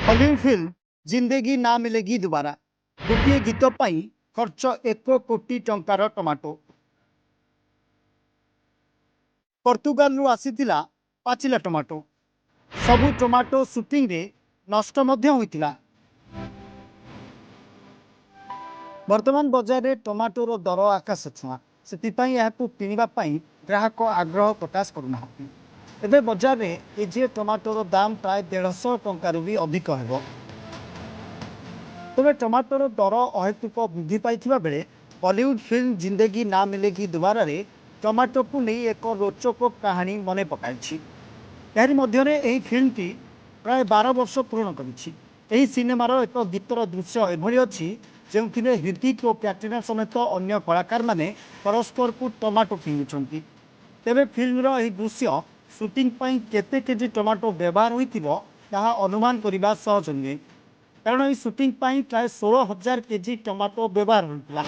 Hollywood film जिंदगी ना मिलेगी दोबारा गोटे गीत पाई खर्च 1 कोटी टंकार टमाटो पर्तुगाल आसीथिला पाचिला टमाटो सबु टमाटो सुटिंग रे नष्ट मध्य होइतिला। वर्तमान बजार में टमाटोर दर आकाश छुआ से किणवाई ग्राहक आग्रह प्रकाश करूना। एवं बजार में केजी टमाटोर दाम प्राय 150 टंकार भी अधिक है। तेज टमाटोर दर अहेतुक वृद्धि पाई बेले बॉलीवुड फिल्म जिंदगी ना मिलेगी दोबारा रे टमाटो को नहीं एक रोचक कहानी मन पकाई। यह फिल्म टी प्राय 12 वर्ष पूर्ण कर सिनेमार एक गीतर दृश्य एभली अच्छी जो हृतिक और कैटरीना समेत अन्य कलाकार माने परस्पर को टमाटो फिंगुंट। तेरे फिल्म यह दृश्य सुटिंग केते केजी टमाटो व्यवहार होता अनुमान करने सहज नुहे, कारण यह सुटिंग प्राय 16,000 केजी टमाटो व्यवहार होता।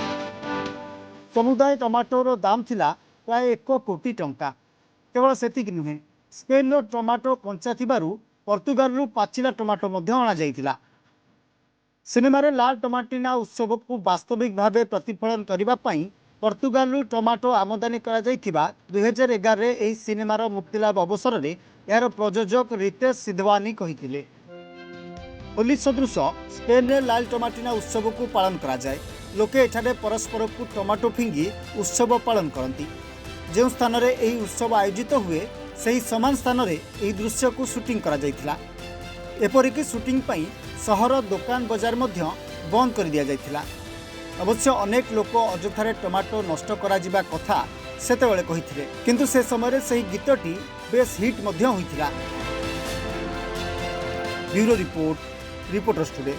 समुदाय टमाटोर दाम थिला प्राय 1 कोटी टंका। केवल सेतिक नुहे, स्पेन टमाटो कंचा थिबारु पर्तुगाल पाचिला टमाटो अणा जाइतिला। सिनेमार लाल टमाटिना उत्सव को वास्तविक भाव प्रतिफलन करने पर्तुगाल टमाटो आमदानी करा 2011 में सिनेमार मुक्तिलाभ अवसर में यार प्रयोजक रितेश सिधवानी कही होली सदृश स्पेन में लाल टमाटिना उत्सव को पालन करा जाए। लोके एठारे परस्पर को टमाटो फिंगी उत्सव पालन करती। जो स्थान में यह उत्सव आयोजित हुए से समान स्थान में यह दृश्य को शूटिंग करा जाइथिला। एपरिक शूटिंग पाई सहर दुकान बजार मध्य बंद कर दिया जाइथिला। अवश्य अनेक लोक अଯଥାରେ टमाटो नष्ट करा जिबा कथा सेतेबेले कहिथिले, किंतु से समय से गीतटी बेस हिट मध्य होइथिला। Bureau report, reporters today.